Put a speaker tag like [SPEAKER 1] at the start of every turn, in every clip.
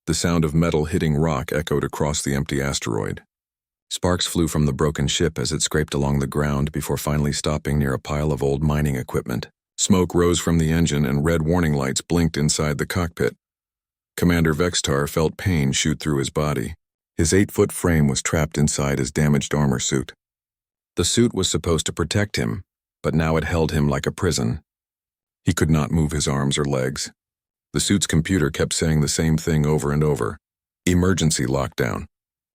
[SPEAKER 1] The sound of metal hitting rock echoed across the empty asteroid. Sparks flew from the broken ship as it scraped along the ground before finally stopping near a pile of old mining equipment. Smoke rose from the engine and red warning lights blinked inside the cockpit. Commander Vextar felt pain shoot through his body. His 8-foot frame was trapped inside his damaged armor suit. The suit was supposed to protect him, but now it held him like a prison. He could not move his arms or legs. The suit's computer kept saying the same thing over and over. Emergency lockdown.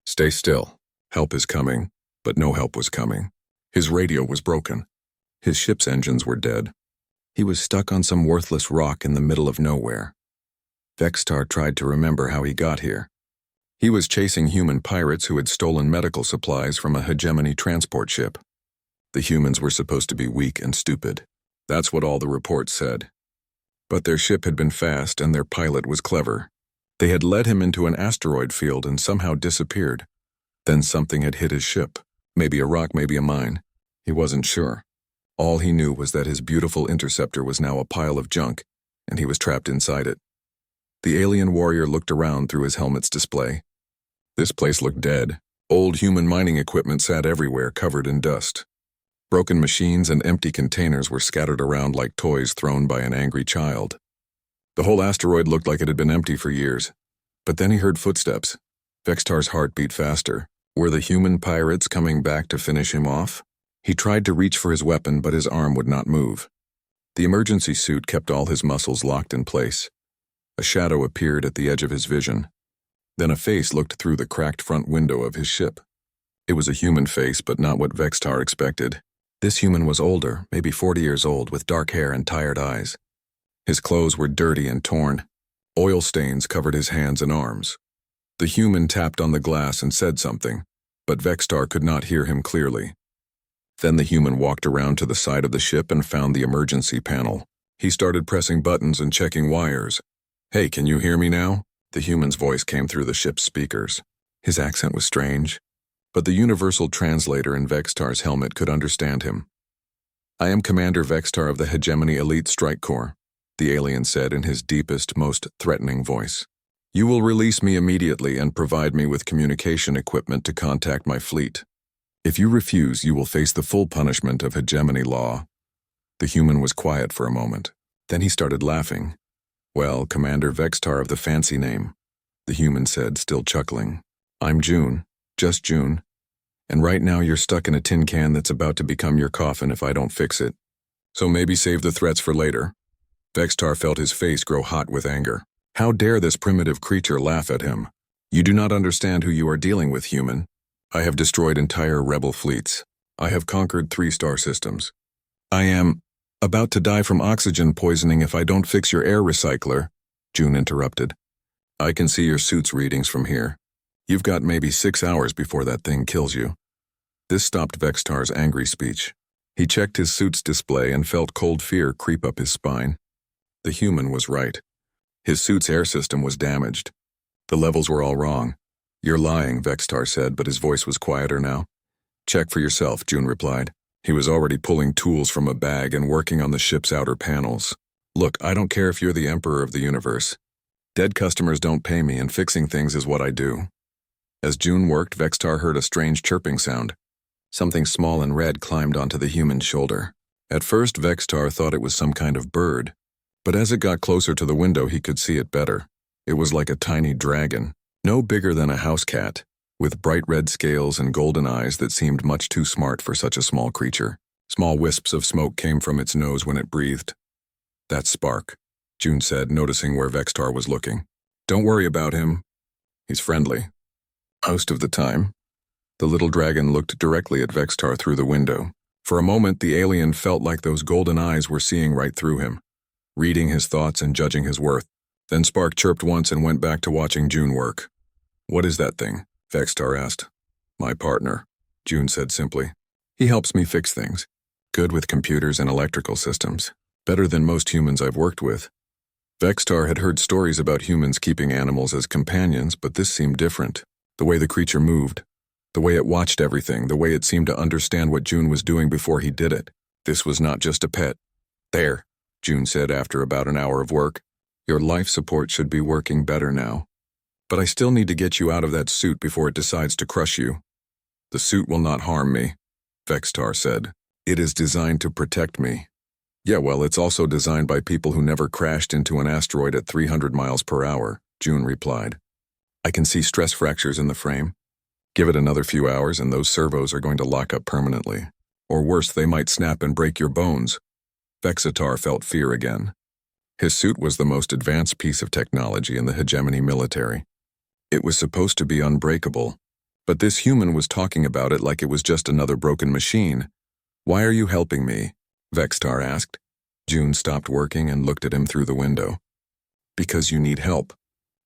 [SPEAKER 1] Stay still. Help is coming, but no help was coming. His radio was broken. His ship's engines were dead. He was stuck on some worthless rock in the middle of nowhere. Vextar tried to remember how he got here. He was chasing human pirates who had stolen medical supplies from a hegemony transport ship. The humans were supposed to be weak and stupid. That's what all the reports said. But their ship had been fast and their pilot was clever. They had led him into an asteroid field and somehow disappeared. Then something had hit his ship. Maybe a rock, maybe a mine. He wasn't sure. All he knew was that his beautiful interceptor was now a pile of junk, and he was trapped inside it. The alien warrior looked around through his helmet's display. This place looked dead. Old human mining equipment sat everywhere, covered in dust. Broken machines and empty containers were scattered around like toys thrown by an angry child. The whole asteroid looked like it had been empty for years. But then he heard footsteps. Vextar's heart beat faster. Were the human pirates coming back to finish him off? He tried to reach for his weapon, but his arm would not move. The emergency suit kept all his muscles locked in place. A shadow appeared at the edge of his vision. Then a face looked through the cracked front window of his ship. It was a human face, but not what Vextar expected. This human was older, maybe 40 years old, with dark hair and tired eyes. His clothes were dirty and torn. Oil stains covered his hands and arms. The human tapped on the glass and said something, but Vextar could not hear him clearly. Then the human walked around to the side of the ship and found the emergency panel. He started pressing buttons and checking wires. "Hey, can you hear me now?" The human's voice came through the ship's speakers. His accent was strange, but the universal translator in Vextar's helmet could understand him. "I am Commander Vextar of the Hegemony Elite Strike Corps," the alien said in his deepest, most threatening voice. "You will release me immediately and provide me with communication equipment to contact my fleet. If you refuse, you will face the full punishment of hegemony law." The human was quiet for a moment. Then he started laughing. "Well, Commander Vextar of the fancy name," the human said, still chuckling. "I'm June, just June. And right now you're stuck in a tin can that's about to become your coffin if I don't fix it. So maybe save the threats for later." Vextar felt his face grow hot with anger. How dare this primitive creature laugh at him? "You do not understand who you are dealing with, human. I have destroyed entire rebel fleets. I have conquered 3 star systems. I am about to die from oxygen poisoning if I don't fix your air recycler," June interrupted. "I can see your suit's readings from here. You've got maybe 6 hours before that thing kills you." This stopped Vextar's angry speech. He checked his suit's display and felt cold fear creep up his spine. The human was right. His suit's air system was damaged. The levels were all wrong. "You're lying," Vextar said, but his voice was quieter now. "Check for yourself," June replied. He was already pulling tools from a bag and working on the ship's outer panels. "Look, I don't care if you're the emperor of the universe. Dead customers don't pay me, and fixing things is what I do." As June worked, Vextar heard a strange chirping sound. Something small and red climbed onto the human's shoulder. At first, Vextar thought it was some kind of bird, but as it got closer to the window, he could see it better. It was like a tiny dragon, no bigger than a house cat, with bright red scales and golden eyes that seemed much too smart for such a small creature. Small wisps of smoke came from its nose when it breathed. "That's Spark," June said, noticing where Vextar was looking. "Don't worry about him. He's friendly. Most of the time." The little dragon looked directly at Vextar through the window. For a moment, the alien felt like those golden eyes were seeing right through him, reading his thoughts and judging his worth. Then Spark chirped once and went back to watching June work. "What is that thing?" Vextar asked. "My partner," June said simply. "He helps me fix things. Good with computers and electrical systems. Better than most humans I've worked with." Vextar had heard stories about humans keeping animals as companions, but this seemed different. The way the creature moved, the way it watched everything, the way it seemed to understand what June was doing before he did it. This was not just a pet. "There," June said after about an hour of work. "Your life support should be working better now." But I still need to get you out of that suit before it decides to crush you. The suit will not harm me, Vextar said. It is designed to protect me. Yeah, well, it's also designed by people who never crashed into an asteroid at 300 miles per hour, June replied. I can see stress fractures in the frame. Give it another few hours and those servos are going to lock up permanently. Or worse, they might snap and break your bones. Vexitar felt fear again. His suit was the most advanced piece of technology in the hegemony military. It was supposed to be unbreakable, but this human was talking about it like it was just another broken machine. Why are you helping me? Vextar asked. June stopped working and looked at him through the window. Because you need help,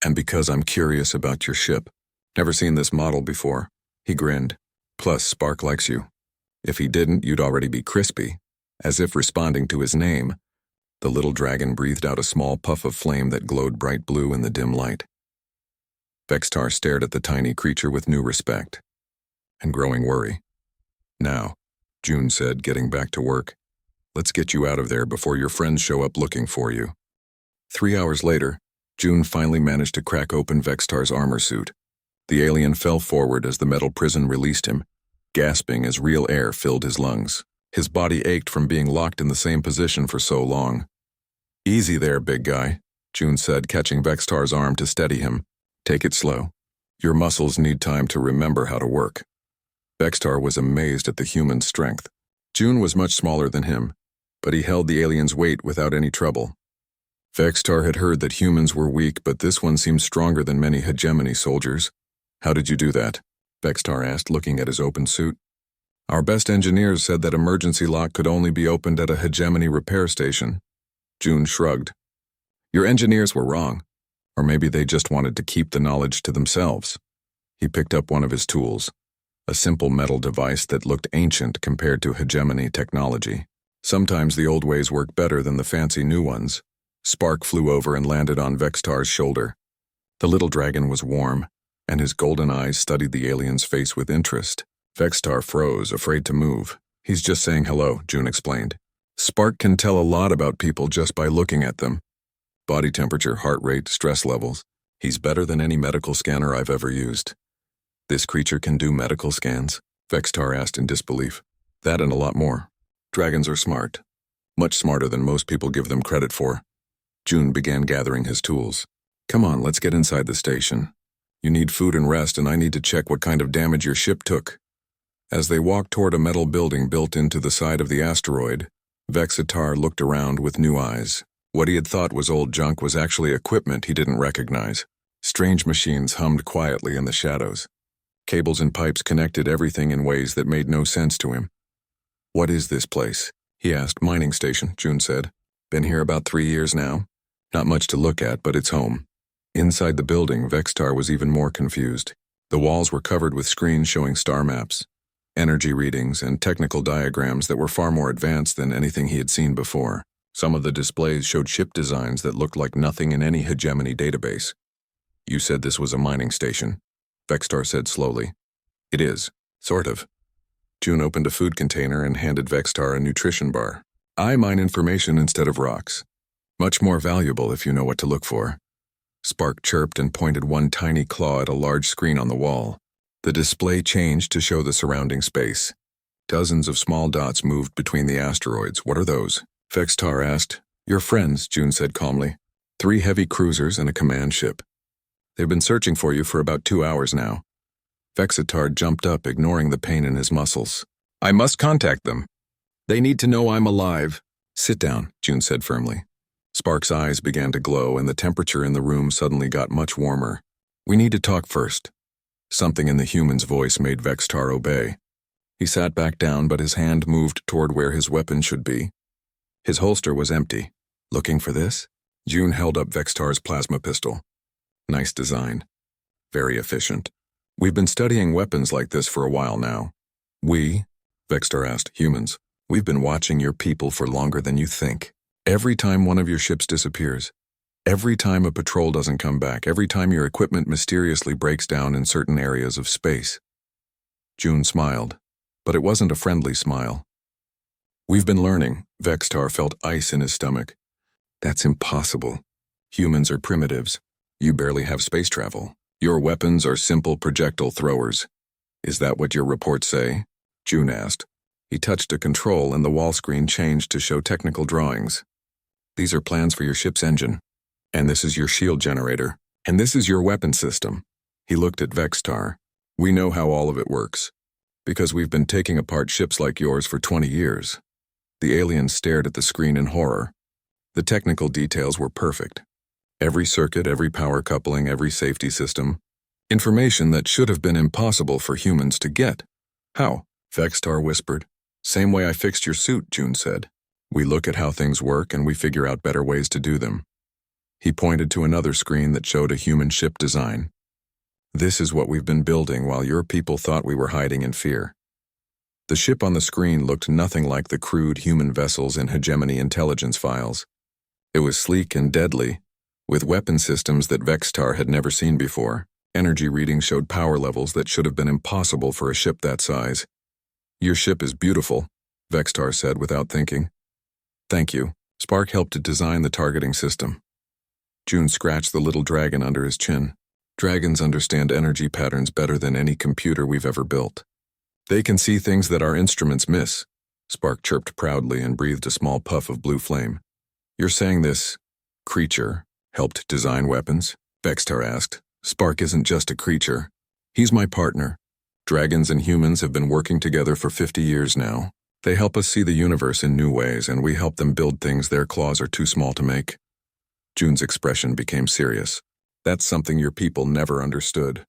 [SPEAKER 1] and because I'm curious about your ship. Never seen this model before. He grinned. Plus, Spark likes you. If he didn't, you'd already be crispy. As if responding to his name, the little dragon breathed out a small puff of flame that glowed bright blue in the dim light. Vextar stared at the tiny creature with new respect and growing worry. Now, June said, getting back to work. Let's get you out of there before your friends show up looking for you. 3 hours later, June finally managed to crack open Vextar's armor suit. The alien fell forward as the metal prison released him, gasping as real air filled his lungs. His body ached from being locked in the same position for so long. Easy there, big guy, June said, catching Vextar's arm to steady him. Take it slow. Your muscles need time to remember how to work. Vextar was amazed at the human's strength. June was much smaller than him, but he held the alien's weight without any trouble. Vextar had heard that humans were weak, but this one seemed stronger than many hegemony soldiers. How did you do that? Vextar asked, looking at his open suit. Our best engineers said that emergency lock could only be opened at a hegemony repair station. June shrugged. Your engineers were wrong. Or maybe they just wanted to keep the knowledge to themselves. He picked up one of his tools, a simple metal device that looked ancient compared to hegemony technology. Sometimes the old ways work better than the fancy new ones. Spark flew over and landed on Vextar's shoulder. The little dragon was warm, and his golden eyes studied the alien's face with interest. Vextar froze, afraid to move. He's just saying hello, June explained. Spark can tell a lot about people just by looking at them. Body temperature, heart rate, stress levels. He's better than any medical scanner I've ever used. This creature can do medical scans? Vextar asked in disbelief. That and a lot more. Dragons are smart. Much smarter than most people give them credit for. June began gathering his tools. Come on, let's get inside the station. You need food and rest, and I need to check what kind of damage your ship took. As they walked toward a metal building built into the side of the asteroid, Vexitar looked around with new eyes. What he had thought was old junk was actually equipment he didn't recognize. Strange machines hummed quietly in the shadows. Cables and pipes connected everything in ways that made no sense to him. What is this place? He asked. Mining station, June said. Been here about 3 years now. Not much to look at, but it's home. Inside the building, Vextar was even more confused. The walls were covered with screens showing star maps, energy readings, and technical diagrams that were far more advanced than anything he had seen before. Some of the displays showed ship designs that looked like nothing in any hegemony database. You said this was a mining station, Vextar said slowly. It is, sort of. June opened a food container and handed Vextar a nutrition bar. I mine information instead of rocks. Much more valuable if you know what to look for. Spark chirped and pointed one tiny claw at a large screen on the wall. The display changed to show the surrounding space. Dozens of small dots moved between the asteroids. What are those? Vextar asked. Your friends, June said calmly. 3 heavy cruisers and a command ship. They've been searching for you for about 2 hours now. Vexitar jumped up, ignoring the pain in his muscles. I must contact them. They need to know I'm alive. Sit down, June said firmly. Spark's eyes began to glow, and the temperature in the room suddenly got much warmer. We need to talk first. Something in the human's voice made Vextar obey. He sat back down, but his hand moved toward where his weapon should be. His holster was empty. Looking for this? June held up Vextar's plasma pistol. Nice design. Very efficient. We've been studying weapons like this for a while now. We? Vextar asked. Humans. We've been watching your people for longer than you think. Every time one of your ships disappears, every time a patrol doesn't come back, every time your equipment mysteriously breaks down in certain areas of space. June smiled, but it wasn't a friendly smile. We've been learning. Vextar felt ice in his stomach. That's impossible. Humans are primitives. You barely have space travel. Your weapons are simple projectile throwers. Is that what your reports say? June asked. He touched a control and the wall screen changed to show technical drawings. These are plans for your ship's engine. And this is your shield generator. And this is your weapon system. He looked at Vextar. We know how all of it works. Because we've been taking apart ships like yours for 20 years. The aliens stared at the screen in horror. The technical details were perfect. Every circuit, every power coupling, every safety system. Information that should have been impossible for humans to get. How? Vextar whispered. Same way I fixed your suit, June said. We look at how things work and we figure out better ways to do them. He pointed to another screen that showed a human ship design. This is what we've been building while your people thought we were hiding in fear. The ship on the screen looked nothing like the crude human vessels in hegemony intelligence files. It was sleek and deadly, with weapon systems that Vextar had never seen before. Energy readings showed power levels that should have been impossible for a ship that size. Your ship is beautiful, Vextar said without thinking. Thank you. Spark helped to design the targeting system. June scratched the little dragon under his chin. Dragons understand energy patterns better than any computer we've ever built. They can see things that our instruments miss. Spark chirped proudly and breathed a small puff of blue flame. You're saying this creature helped design weapons? Vextar asked. Spark isn't just a creature. He's my partner. Dragons and humans have been working together for 50 years now. They help us see the universe in new ways, and we help them build things their claws are too small to make. June's expression became serious. That's something your people never understood.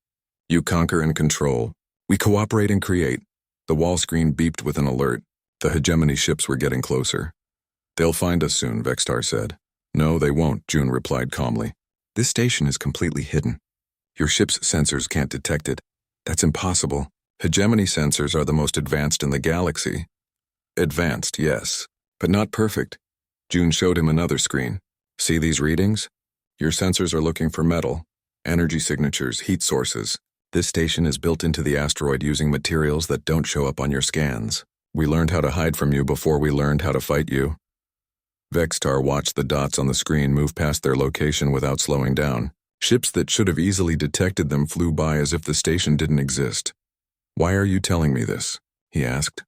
[SPEAKER 1] You conquer and control. We cooperate and create. The wall screen beeped with an alert. The hegemony ships were getting closer. They'll find us soon, Vextar said. No, they won't, June replied calmly. This station is completely hidden. Your ship's sensors can't detect it. That's impossible. Hegemony sensors are the most advanced in the galaxy. Advanced, yes, but not perfect. June showed him another screen. See these readings? Your sensors are looking for metal, energy signatures, heat sources. This station is built into the asteroid using materials that don't show up on your scans. We learned how to hide from you before we learned how to fight you. Vextar watched the dots on the screen move past their location without slowing down. Ships that should have easily detected them flew by as if the station didn't exist. Why are you telling me this? He asked.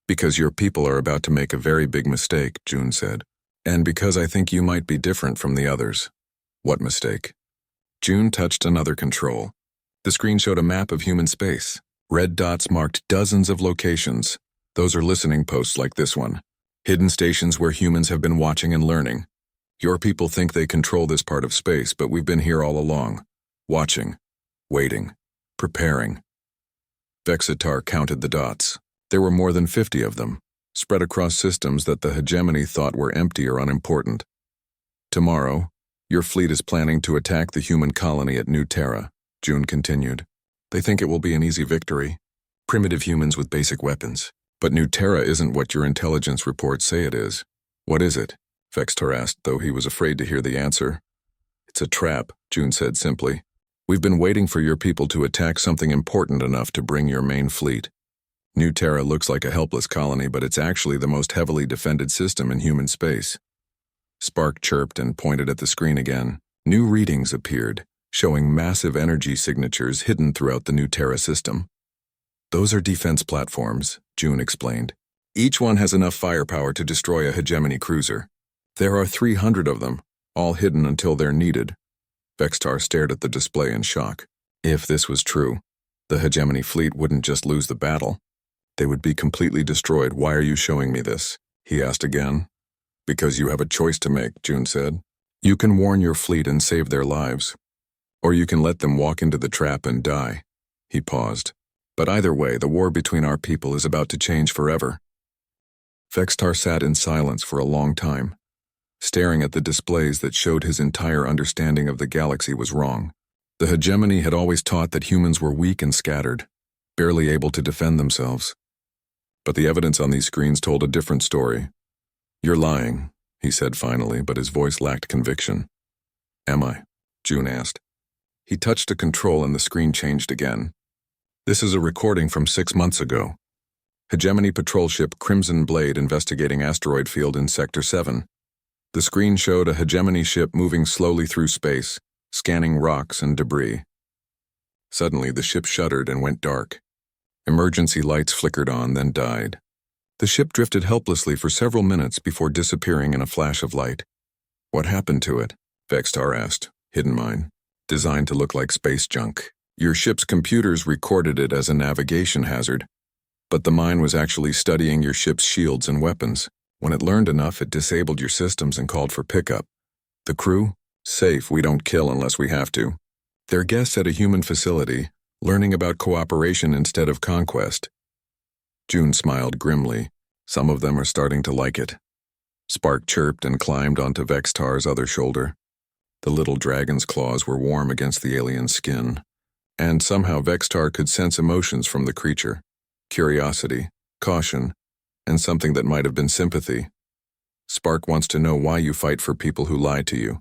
[SPEAKER 1] Because your people are about to make a very big mistake, June said. And because I think you might be different from the others. What mistake? June touched another control. The screen showed a map of human space. Red dots marked dozens of locations. Those are listening posts like this one. Hidden stations where humans have been watching and learning. Your people think they control this part of space, but we've been here all along. Watching. Waiting. Preparing. Vexitar counted the dots. There were more than 50 of them, spread across systems that the hegemony thought were empty or unimportant. Tomorrow, your fleet is planning to attack the human colony at New Terra, June continued. They think it will be an easy victory. Primitive humans with basic weapons. But New Terra isn't what your intelligence reports say it is. What is it? Vextar asked, though he was afraid to hear the answer. It's a trap, June said simply. We've been waiting for your people to attack something important enough to bring your main fleet. New Terra looks like a helpless colony, but it's actually the most heavily defended system in human space. Spark chirped and pointed at the screen again. New readings appeared, showing massive energy signatures hidden throughout the New Terra system. Those are defense platforms, June explained. Each one has enough firepower to destroy a hegemony cruiser. There are 300 of them, all hidden until they're needed. Vextar stared at the display in shock. If this was true, the hegemony fleet wouldn't just lose the battle. They would be completely destroyed. Why are you showing me this? He asked again. Because you have a choice to make, June said. You can warn your fleet and save their lives. Or you can let them walk into the trap and die. He paused. But either way, the war between our people is about to change forever. Vextar sat in silence for a long time, staring at the displays that showed his entire understanding of the galaxy was wrong. The hegemony had always taught that humans were weak and scattered, barely able to defend themselves. But the evidence on these screens told a different story. You're lying, he said finally, but his voice lacked conviction. Am I? June asked. He touched a control and the screen changed again. This is a recording from 6 months ago. Hegemony patrol ship Crimson Blade investigating asteroid field in Sector 7. The screen showed a hegemony ship moving slowly through space, scanning rocks and debris. Suddenly, the ship shuddered and went dark. Emergency lights flickered on, then died. The ship drifted helplessly for several minutes before disappearing in a flash of light. What happened to it? Vextar asked. Hidden mine. Designed to look like space junk. Your ship's computers recorded it as a navigation hazard, but the mine was actually studying your ship's shields and weapons. When it learned enough, it disabled your systems and called for pickup. The crew? Safe, we don't kill unless we have to. They're guests at a human facility, learning about cooperation instead of conquest. June smiled grimly. Some of them are starting to like it. Spark chirped and climbed onto Vextar's other shoulder. The little dragon's claws were warm against the alien's skin, and somehow Vextar could sense emotions from the creature. Curiosity, caution, and something that might have been sympathy. Spark wants to know why you fight for people who lie to you.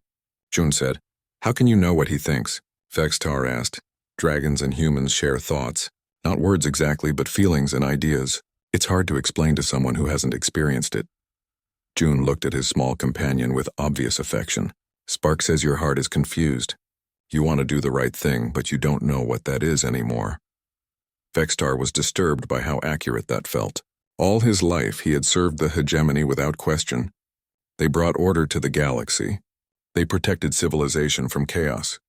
[SPEAKER 1] June said. How can you know what he thinks? Vextar asked. Dragons and humans share thoughts. Not words exactly, but feelings and ideas. It's hard to explain to someone who hasn't experienced it. June looked at his small companion with obvious affection. Spark says your heart is confused. You want to do the right thing, but you don't know what that is anymore. Vextar was disturbed by how accurate that felt. All his life, he had served the hegemony without question. They brought order to the galaxy. They protected civilization from chaos.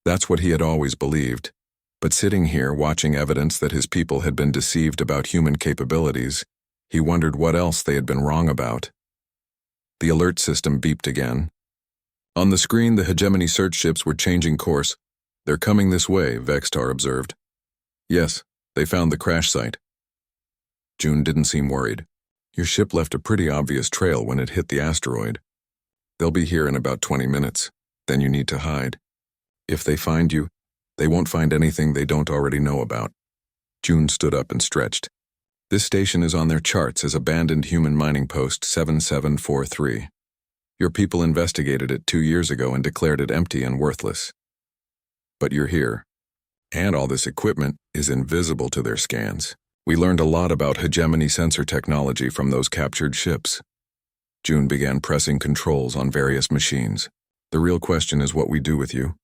[SPEAKER 1] That's what he had always believed. But sitting here, watching evidence that his people had been deceived about human capabilities, he wondered what else they had been wrong about. The alert system beeped again. On the screen, the hegemony search ships were changing course. They're coming this way, Vextar observed. Yes, they found the crash site. June didn't seem worried. Your ship left a pretty obvious trail when it hit the asteroid. They'll be here in about 20 minutes. Then you need to hide. If they find you, they won't find anything they don't already know about. June stood up and stretched. This station is on their charts as abandoned human mining post 7743. Your people investigated it 2 years ago and declared it empty and worthless. But you're here. And all this equipment is invisible to their scans. We learned a lot about hegemony sensor technology from those captured ships. June began pressing controls on various machines. The real question is what we do with you.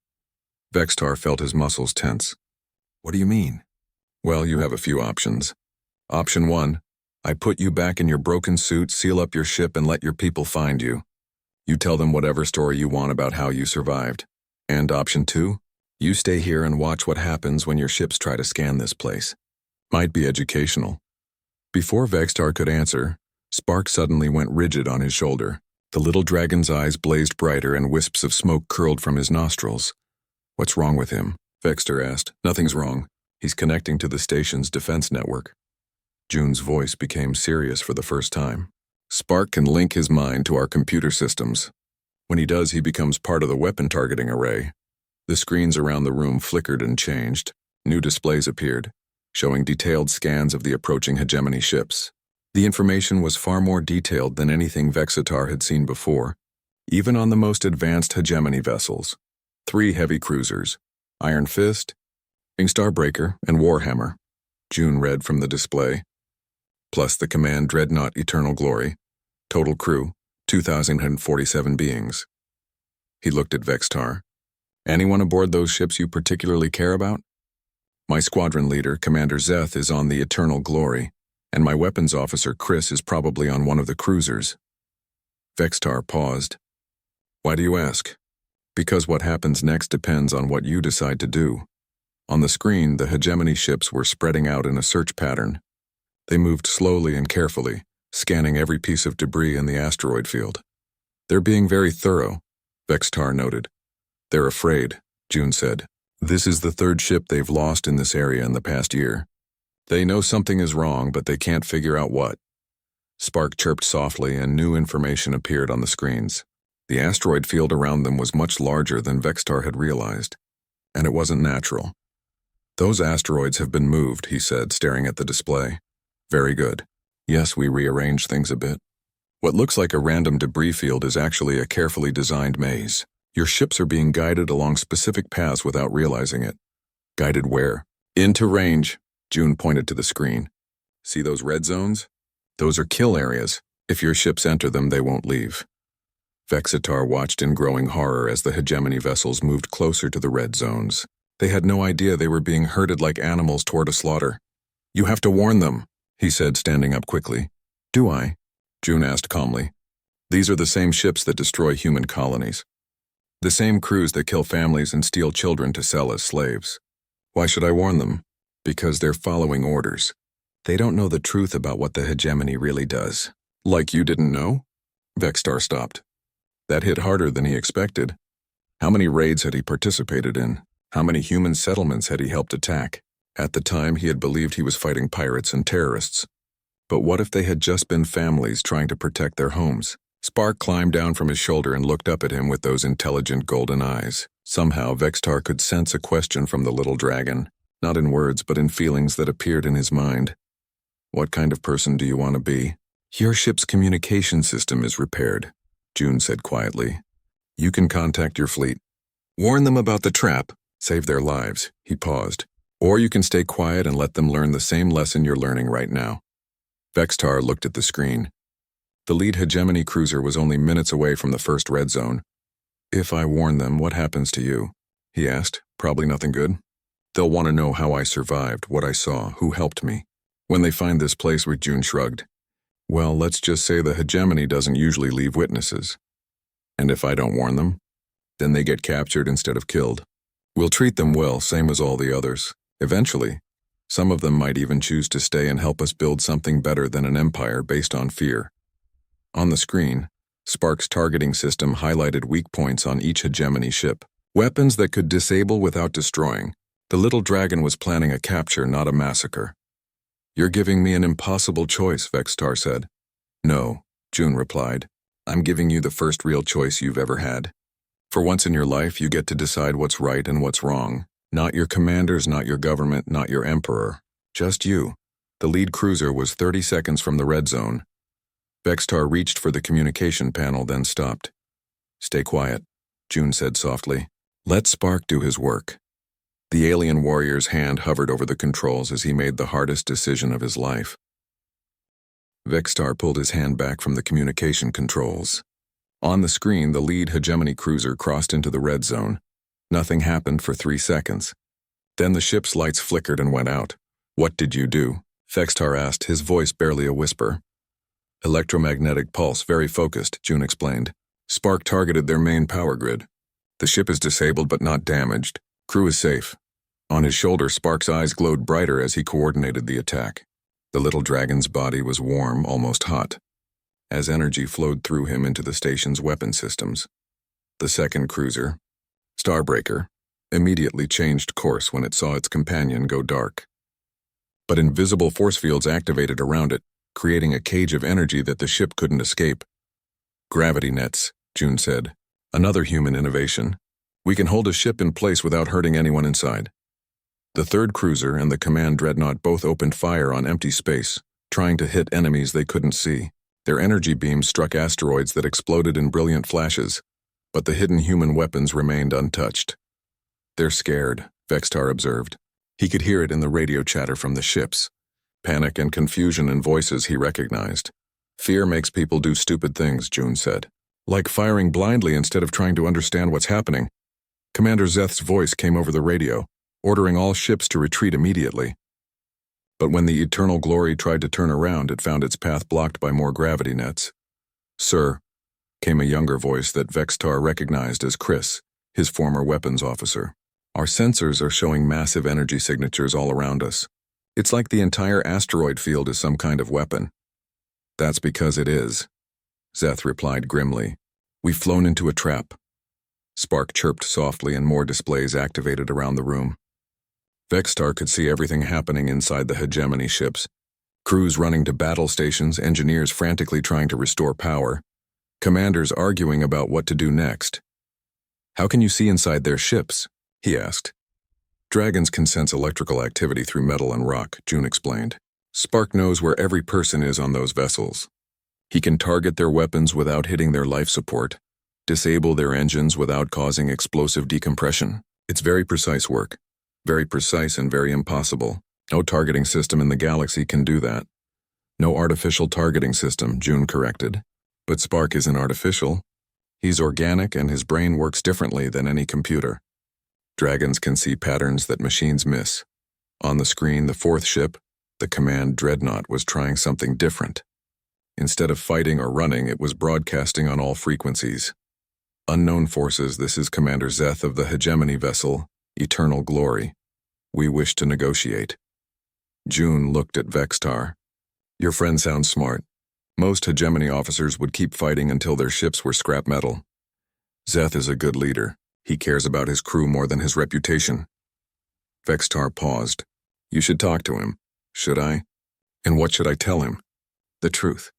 [SPEAKER 1] Vextar felt his muscles tense. What do you mean? Well, you have a few options. Option 1, I put you back in your broken suit, seal up your ship, and let your people find you. You tell them whatever story you want about how you survived. And option 2, you stay here and watch what happens when your ships try to scan this place. Might be educational. Before Vextar could answer, Spark suddenly went rigid on his shoulder. The little dragon's eyes blazed brighter and wisps of smoke curled from his nostrils. What's wrong with him? Vextar asked. Nothing's wrong. He's connecting to the station's defense network. June's voice became serious for the first time. Spark can link his mind to our computer systems. When he does, he becomes part of the weapon targeting array. The screens around the room flickered and changed. New displays appeared, showing detailed scans of the approaching hegemony ships. The information was far more detailed than anything Vextar had seen before, even on the most advanced hegemony vessels. 3 heavy cruisers, Iron Fist, Starbreaker, and Warhammer. June read from the display. Plus the command Dreadnought Eternal Glory. Total crew, 2,047 beings. He looked at Vextar. Anyone aboard those ships you particularly care about? My squadron leader, Commander Zeth, is on the Eternal Glory, and my weapons officer, Chris, is probably on one of the cruisers. Vextar paused. Why do you ask? Because what happens next depends on what you decide to do. On the screen, the hegemony ships were spreading out in a search pattern. They moved slowly and carefully, scanning every piece of debris in the asteroid field. They're being very thorough, Vextar noted. They're afraid, June said. This is the 3rd ship they've lost in this area in the past year. They know something is wrong, but they can't figure out what. Spark chirped softly and new information appeared on the screens. The asteroid field around them was much larger than Vextar had realized, and it wasn't natural. Those asteroids have been moved, he said, staring at the display. Very good. Yes, we rearranged things a bit. What looks like a random debris field is actually a carefully designed maze. Your ships are being guided along specific paths without realizing it. Guided where? Into range, June pointed to the screen. See those red zones? Those are kill areas. If your ships enter them, they won't leave. Vextar watched in growing horror as the hegemony vessels moved closer to the red zones. They had no idea they were being herded like animals toward a slaughter. "You have to warn them," he said, standing up quickly. "Do I?" June asked calmly. "These are the same ships that destroy human colonies. The same crews that kill families and steal children to sell as slaves. Why should I warn them? Because they're following orders. They don't know the truth about what the hegemony really does." "Like you didn't know?" Vextar stopped. That hit harder than he expected. How many raids had he participated in? How many human settlements had he helped attack? At the time, he had believed he was fighting pirates and terrorists. But what if they had just been families trying to protect their homes? Spark climbed down from his shoulder and looked up at him with those intelligent golden eyes. Somehow, Vextar could sense a question from the little dragon, not in words but in feelings that appeared in his mind. "What kind of person do you want to be?" "Your ship's communication system is repaired," June said quietly. "You can contact your fleet. Warn them about the trap, save their lives." He paused. "Or you can stay quiet and let them learn the same lesson you're learning right now." Vextar looked at the screen. The lead hegemony cruiser was only minutes away from the first red zone. "If I warn them, what happens to you?" he asked. "Probably nothing good. They'll want to know how I survived, what I saw, who helped me. When they find this place," June shrugged. "Well, let's just say the hegemony doesn't usually leave witnesses. And if I don't warn them, then they get captured instead of killed. We'll treat them well, same as all the others. Eventually, some of them might even choose to stay and help us build something better than an empire based on fear." On the screen, Spark's targeting system highlighted weak points on each hegemony ship. Weapons that could disable without destroying. The little dragon was planning a capture, not a massacre. "You're giving me an impossible choice," Vextar said. "No," June replied. "I'm giving you the first real choice you've ever had. For once in your life, you get to decide what's right and what's wrong. Not your commanders, not your government, not your emperor. Just you." The lead cruiser was 30 seconds from the red zone. Vextar reached for the communication panel, then stopped. "Stay quiet," June said softly. "Let Spark do his work." The alien warrior's hand hovered over the controls as he made the hardest decision of his life. Vextar pulled his hand back from the communication controls. On the screen, the lead hegemony cruiser crossed into the red zone. Nothing happened for 3 seconds. Then the ship's lights flickered and went out. "What did you do?" Vextar asked, his voice barely a whisper. "Electromagnetic pulse, very focused," June explained. "Spark targeted their main power grid. The ship is disabled but not damaged. Crew is safe." On his shoulder, Spark's eyes glowed brighter as he coordinated the attack. The little dragon's body was warm, almost hot, as energy flowed through him into the station's weapon systems. The second cruiser, Starbreaker, immediately changed course when it saw its companion go dark. But invisible force fields activated around it, creating a cage of energy that the ship couldn't escape. "Gravity nets," June said. "Another human innovation. We can hold a ship in place without hurting anyone inside." The third cruiser and the command dreadnought both opened fire on empty space, trying to hit enemies they couldn't see. Their energy beams struck asteroids that exploded in brilliant flashes, but the hidden human weapons remained untouched. "They're scared," Vextar observed. He could hear it in the radio chatter from the ships. Panic and confusion in voices he recognized. "Fear makes people do stupid things," June said. "Like firing blindly instead of trying to understand what's happening." Commander Zeth's voice came over the radio, ordering all ships to retreat immediately. But when the Eternal Glory tried to turn around, it found its path blocked by more gravity nets. "Sir," came a younger voice that Vextar recognized as Chris, his former weapons officer. "Our sensors are showing massive energy signatures all around us. It's like the entire asteroid field is some kind of weapon." "That's because it is," Zeth replied grimly. "We've flown into a trap." Spark chirped softly and more displays activated around the room. Vextar could see everything happening inside the hegemony ships. Crews running to battle stations, engineers frantically trying to restore power, commanders arguing about what to do next. "How can you see inside their ships?" he asked. "Dragons can sense electrical activity through metal and rock," June explained. "Spark knows where every person is on those vessels. He can target their weapons without hitting their life support, disable their engines without causing explosive decompression. It's very precise work. Very precise and very impossible. No targeting system in the galaxy can do that." "No artificial targeting system," June corrected. "But Spark isn't artificial. He's organic and his brain works differently than any computer." Dragons can see patterns that machines miss. On the screen, the fourth ship, the Command Dreadnought, was trying something different. Instead of fighting or running, it was broadcasting on all frequencies. Unknown forces, this is Commander Zeth of the hegemony vessel, Eternal Glory. We wish to negotiate. June looked at Vextar. Your friend sounds smart. Most hegemony officers would keep fighting until their ships were scrap metal. Zeth is a good leader. He cares about his crew more than his reputation. Vextar paused. You should talk to him. Should I? And what should I tell him? The truth.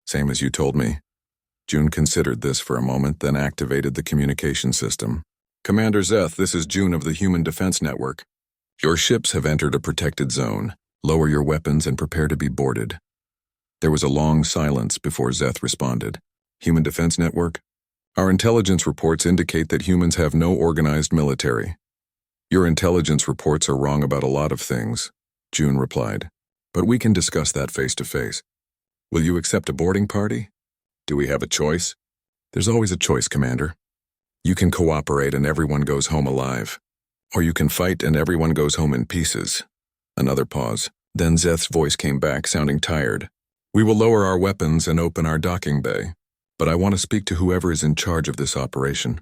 [SPEAKER 1] Same as you told me. June considered this for a moment, then activated the communication system. Commander Zeth, this is June of the Human Defense Network. Your ships have entered a protected zone. Lower your weapons and prepare to be boarded. There was a long silence before Zeth responded. Human Defense Network? Our intelligence reports indicate that humans have no organized military. Your intelligence reports are wrong about a lot of things, June replied. But we can discuss that face to face. Will you accept a boarding party? Do we have a choice? There's always a choice, Commander. You can cooperate and everyone goes home alive. Or you can fight and everyone goes home in pieces. Another pause. Then Zeth's voice came back, sounding tired. We will lower our weapons and open our docking bay. But I want to speak to whoever is in charge of this operation.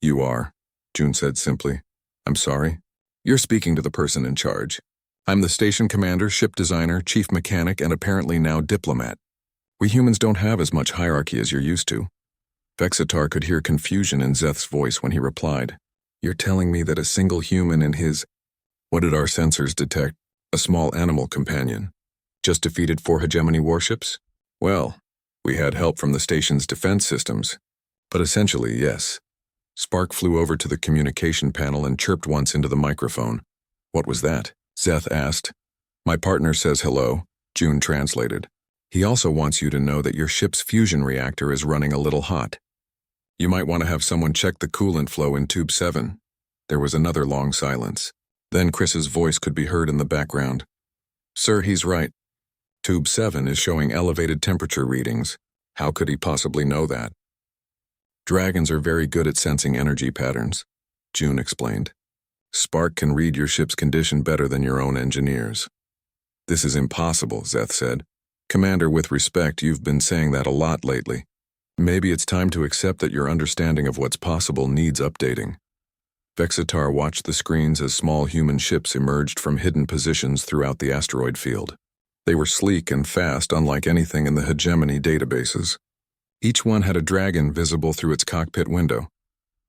[SPEAKER 1] You are, June said simply. I'm sorry. You're speaking to the person in charge. I'm the station commander, ship designer, chief mechanic, and apparently now diplomat. We humans don't have as much hierarchy as you're used to. Vexitar could hear confusion in Zeth's voice when he replied. You're telling me that a single human in his... What did our sensors detect? A small animal companion. Just defeated 4 hegemony warships? Well, we had help from the station's defense systems. But essentially, yes. Spark flew over to the communication panel and chirped once into the microphone. What was that? Zeth asked. My partner says hello, June translated. He also wants you to know that your ship's fusion reactor is running a little hot. You might want to have someone check the coolant flow in Tube 7. There was another long silence. Then Chris's voice could be heard in the background. Sir, he's right. Tube 7 is showing elevated temperature readings. How could he possibly know that? Dragons are very good at sensing energy patterns, June explained. Spark can read your ship's condition better than your own engineers. This is impossible, Zeth said. Commander, with respect, you've been saying that a lot lately. Maybe it's time to accept that your understanding of what's possible needs updating. Vexitar watched the screens as small human ships emerged from hidden positions throughout the asteroid field. They were sleek and fast, unlike anything in the hegemony databases. Each one had a dragon visible through its cockpit window.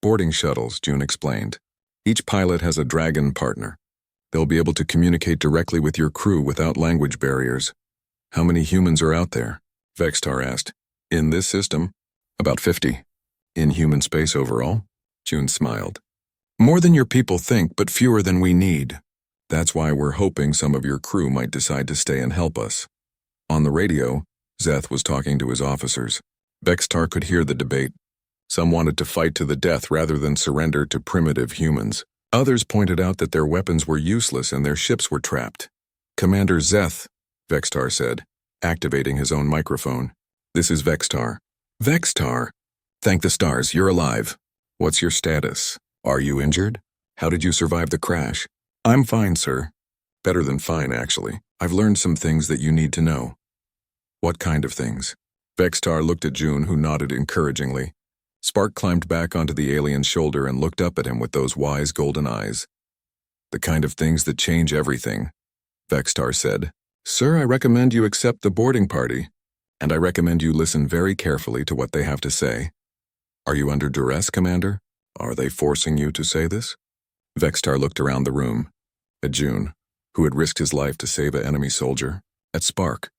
[SPEAKER 1] Boarding shuttles, June explained. Each pilot has a dragon partner. They'll be able to communicate directly with your crew without language barriers. How many humans are out there? Vextar asked. In this system? About 50. In human space overall? June smiled. More than your people think, but fewer than we need. That's why we're hoping some of your crew might decide to stay and help us. On the radio, Zeth was talking to his officers. Vextar could hear the debate. Some wanted to fight to the death rather than surrender to primitive humans. Others pointed out that their weapons were useless and their ships were trapped. Commander Zeth, Vextar said, activating his own microphone. This is Vextar. Vextar? Thank the stars, you're alive. What's your status? Are you injured? How did you survive the crash? I'm fine, sir. Better than fine, actually. I've learned some things that you need to know. What kind of things? Vextar looked at June, who nodded encouragingly. Spark climbed back onto the alien's shoulder and looked up at him with those wise golden eyes. The kind of things that change everything, Vextar said. Sir, I recommend you accept the boarding party, and I recommend you listen very carefully to what they have to say. Are you under duress, Commander? Are they forcing you to say this? Vextar looked around the room. At June, who had risked his life to save an enemy soldier. At Spark,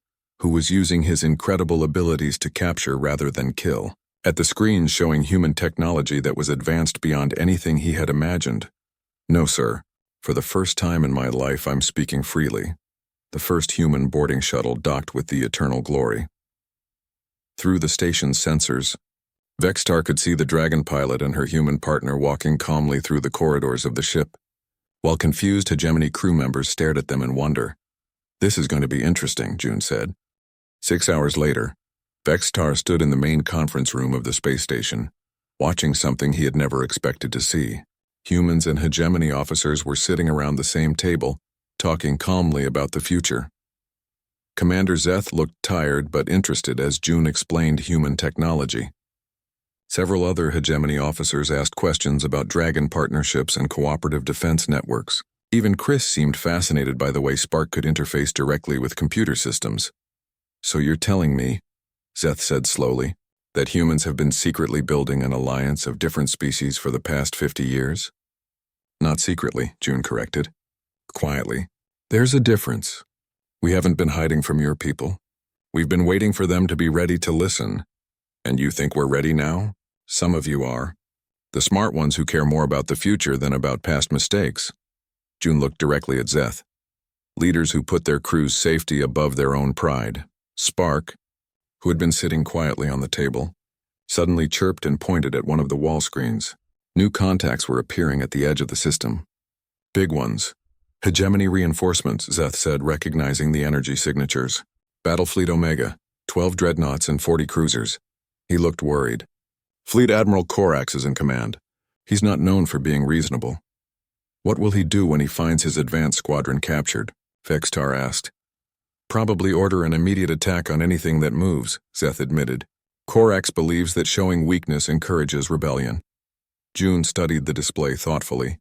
[SPEAKER 1] who was using his incredible abilities to capture rather than kill. At the screens showing human technology that was advanced beyond anything he had imagined. No, sir. For the first time in my life, I'm speaking freely. The first human boarding shuttle docked with the Eternal Glory. Through the station's sensors, Vextar could see the dragon pilot and her human partner walking calmly through the corridors of the ship, while confused hegemony crew members stared at them in wonder. This is going to be interesting, June said. 6 hours later, Vextar stood in the main conference room of the space station, watching something he had never expected to see. Humans and hegemony officers were sitting around the same table, talking calmly about the future. Commander Zeth looked tired but interested as June explained human technology. Several other hegemony officers asked questions about dragon partnerships and cooperative defense networks. Even Chris seemed fascinated by the way Spark could interface directly with computer systems. "So you're telling me," Zeth said slowly, "that humans have been secretly building an alliance of different species for the past 50 years? "Not secretly," June corrected. "Quietly. There's a difference. We haven't been hiding from your people. We've been waiting for them to be ready to listen. And you think we're ready now? Some of you are. The smart ones who care more about the future than about past mistakes." June looked directly at Zeth. Leaders who put their crew's safety above their own pride. Spark, who had been sitting quietly on the table, suddenly chirped and pointed at one of the wall screens. New contacts were appearing at the edge of the system. "Big ones. Hegemony reinforcements," Zeth said, recognizing the energy signatures. "Battlefleet Omega, 12 dreadnoughts and 40 cruisers." He looked worried. "Fleet Admiral Corax is in command. He's not known for being reasonable." "What will he do when he finds his advanced squadron captured?" Vextar asked. "Probably order an immediate attack on anything that moves," Zeth admitted. "Corax believes that showing weakness encourages rebellion." June studied the display thoughtfully.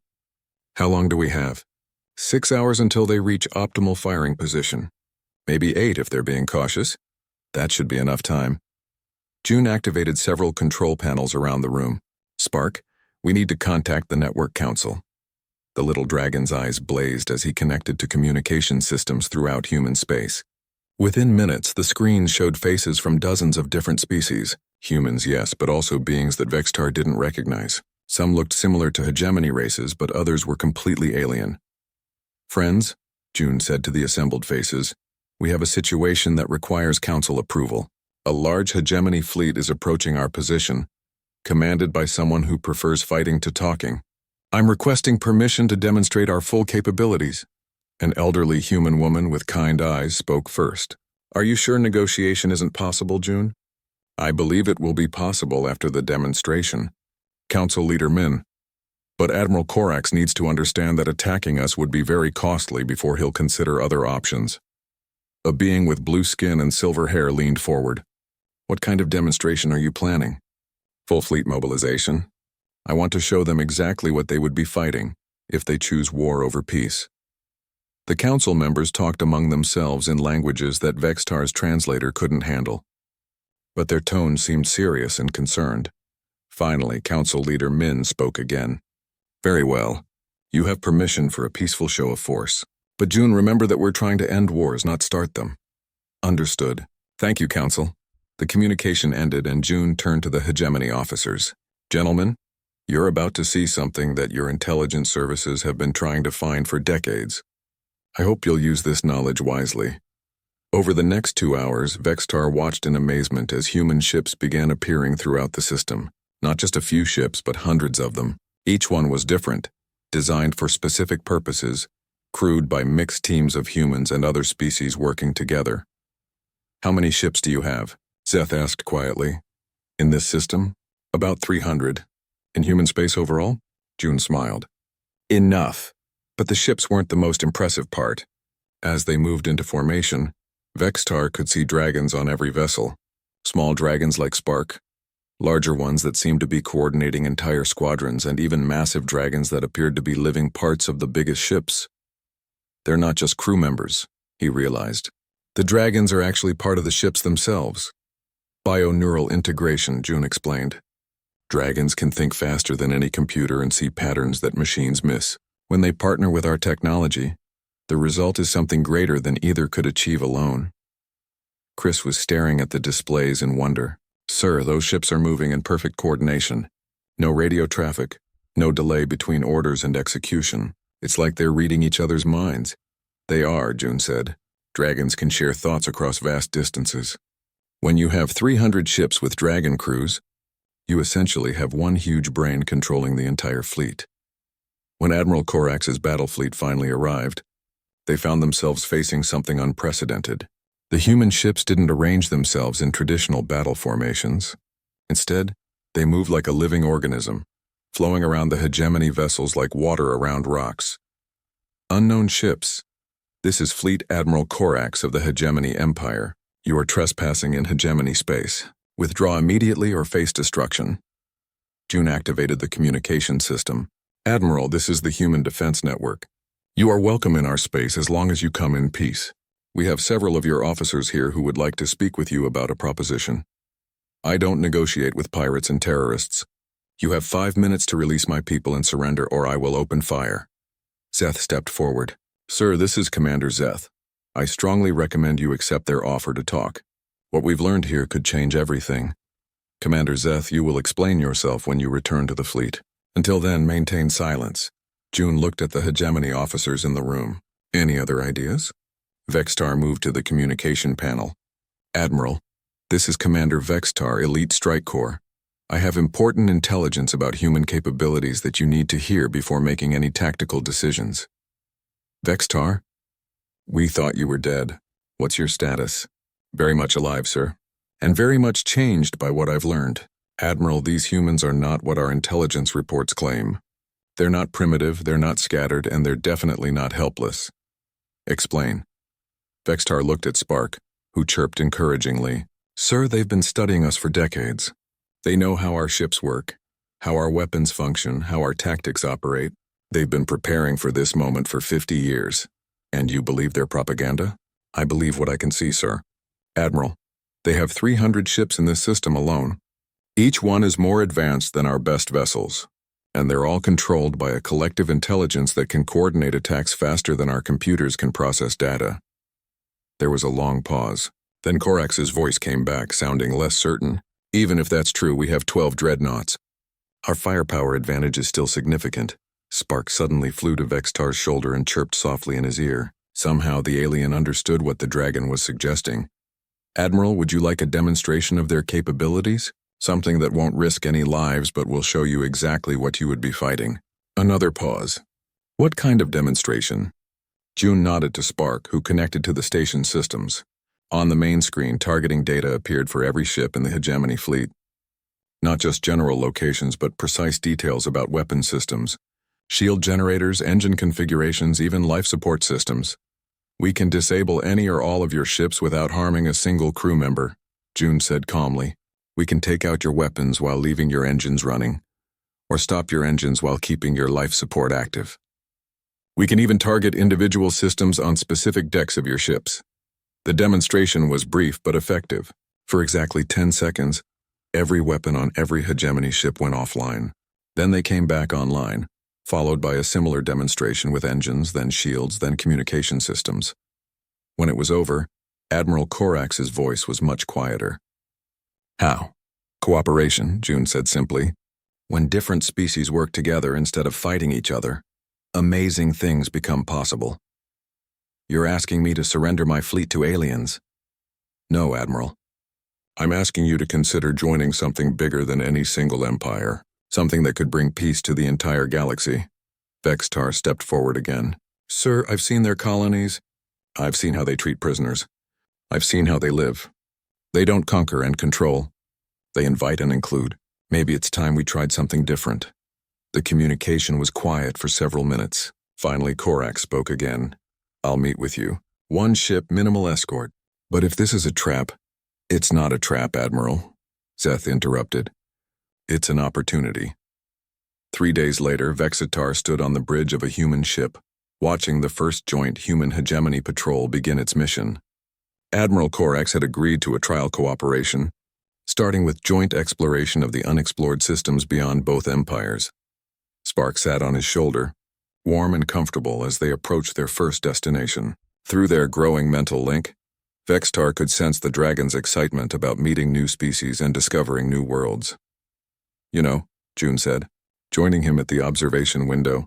[SPEAKER 1] "How long do we have?" 6 hours until they reach optimal firing position. Maybe 8 if they're being cautious. That should be enough time." June activated several control panels around the room. "Spark, we need to contact the Network Council." The little dragon's eyes blazed as he connected to communication systems throughout human space. Within minutes, the screens showed faces from dozens of different species. Humans, yes, but also beings that Vextar didn't recognize. Some looked similar to hegemony races, but others were completely alien. "Friends," June said to the assembled faces, "we have a situation that requires council approval. A large hegemony fleet is approaching our position, commanded by someone who prefers fighting to talking. I'm requesting permission to demonstrate our full capabilities." An elderly human woman with kind eyes spoke first. "Are you sure negotiation isn't possible, June?" "I believe it will be possible after the demonstration." Council Leader Min. "But Admiral Corax needs to understand that attacking us would be very costly before he'll consider other options." A being with blue skin and silver hair leaned forward. "What kind of demonstration are you planning?" "Full fleet mobilization. I want to show them exactly what they would be fighting if they choose war over peace." The council members talked among themselves in languages that Vextar's translator couldn't handle. But their tone seemed serious and concerned. Finally, Council Leader Min spoke again. "Very well. You have permission for a peaceful show of force. But June, remember that we're trying to end wars, not start them." "Understood. Thank you, Council." The communication ended and June turned to the hegemony officers. "Gentlemen, you're about to see something that your intelligence services have been trying to find for decades. I hope you'll use this knowledge wisely." Over the next 2 hours, Vextar watched in amazement as human ships began appearing throughout the system. Not just a few ships, but hundreds of them. Each one was different, designed for specific purposes, crewed by mixed teams of humans and other species working together. "How many ships do you have?" Zeth asked quietly. "In this system? About 300. In human space overall?" June smiled. "Enough." But the ships weren't the most impressive part. As they moved into formation, Vextar could see dragons on every vessel. Small dragons like Spark, larger ones that seemed to be coordinating entire squadrons, and even massive dragons that appeared to be living parts of the biggest ships. "They're not just crew members," he realized. "The dragons are actually part of the ships themselves." "Bioneural integration," June explained. "Dragons can think faster than any computer and see patterns that machines miss. When they partner with our technology, the result is something greater than either could achieve alone." Chris was staring at the displays in wonder. "Sir, those ships are moving in perfect coordination. No radio traffic, no delay between orders and execution. It's like they're reading each other's minds." "They are," June said. "Dragons can share thoughts across vast distances. When you have 300 ships with dragon crews, you essentially have one huge brain controlling the entire fleet." When Admiral Corax's battle fleet finally arrived, they found themselves facing something unprecedented. The human ships didn't arrange themselves in traditional battle formations. Instead, they moved like a living organism, flowing around the hegemony vessels like water around rocks. Unknown ships. This is Fleet Admiral Corax of the Hegemony Empire. You are trespassing in hegemony space. Withdraw immediately or face destruction. June activated the communication system. Admiral, this is the Human Defense Network. You are welcome in our space as long as you come in peace. We have several of your officers here who would like to speak with you about a proposition. I don't negotiate with pirates and terrorists. You have 5 minutes to release my people and surrender, or I will open fire. Zeth stepped forward. Sir, this is Commander Zeth. I strongly recommend you accept their offer to talk. What we've learned here could change everything. Commander Zeth, you will explain yourself when you return to the fleet. Until then, maintain silence. June looked at the hegemony officers in the room. Any other ideas? Vextar moved to the communication panel. Admiral, this is Commander Vextar, Elite Strike Corps. I have important intelligence about human capabilities that you need to hear before making any tactical decisions. Vextar? We thought you were dead. What's your status? Very much alive, sir. And very much changed by what I've learned. Admiral, these humans are not what our intelligence reports claim. They're not primitive, they're not scattered, and they're definitely not helpless. Explain. Vextar looked at Spark, who chirped encouragingly. Sir, they've been studying us for decades. They know how our ships work, how our weapons function, how our tactics operate. They've been preparing for this moment for 50 years. And you believe their propaganda? I believe what I can see, sir. Admiral, they have 300 ships in this system alone. Each one is more advanced than our best vessels, and they're all controlled by a collective intelligence that can coordinate attacks faster than our computers can process data. There was a long pause. Then Corax's voice came back, sounding less certain. Even if that's true, we have 12 dreadnoughts. Our firepower advantage is still significant. Spark suddenly flew to Vextar's shoulder and chirped softly in his ear. Somehow the alien understood what the dragon was suggesting. Admiral, would you like a demonstration of their capabilities? Something that won't risk any lives but will show you exactly what you would be fighting. Another pause. What kind of demonstration? June nodded to Spark, who connected to the station systems. On the main screen, targeting data appeared for every ship in the hegemony fleet. Not just general locations, but precise details about weapon systems, shield generators, engine configurations, even life support systems. We can disable any or all of your ships without harming a single crew member, June said calmly. We can take out your weapons while leaving your engines running, or stop your engines while keeping your life support active. We can even target individual systems on specific decks of your ships. The demonstration was brief but effective. For exactly 10 seconds, every weapon on every hegemony ship went offline. Then they came back online, followed by a similar demonstration with engines, then shields, then communication systems. When it was over, Admiral Corax's voice was much quieter. How? Cooperation, June said simply. When different species work together instead of fighting each other, amazing things become possible. You're asking me to surrender my fleet to aliens? No, Admiral. I'm asking you to consider joining something bigger than any single empire, something that could bring peace to the entire galaxy. Vextar stepped forward again. Sir, I've seen their colonies. I've seen how they treat prisoners. I've seen how they live. They don't conquer and control. They invite and include. Maybe it's time we tried something different. The communication was quiet for several minutes. Finally, Corax spoke again. I'll meet with you. 1 ship, minimal escort. But if this is a trap, it's not a trap, Admiral. Zeth interrupted. It's an opportunity. 3 days later, Vexitar stood on the bridge of a human ship, watching the first joint human hegemony patrol begin its mission. Admiral Corax had agreed to a trial cooperation, starting with joint exploration of the unexplored systems beyond both empires. Spark sat on his shoulder, warm and comfortable as they approached their first destination. Through their growing mental link, Vextar could sense the dragon's excitement about meeting new species and discovering new worlds. You know, June said, joining him at the observation window.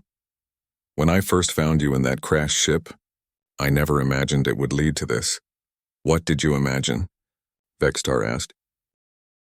[SPEAKER 1] When I first found you in that crashed ship, I never imagined it would lead to this. What did you imagine? Vextar asked.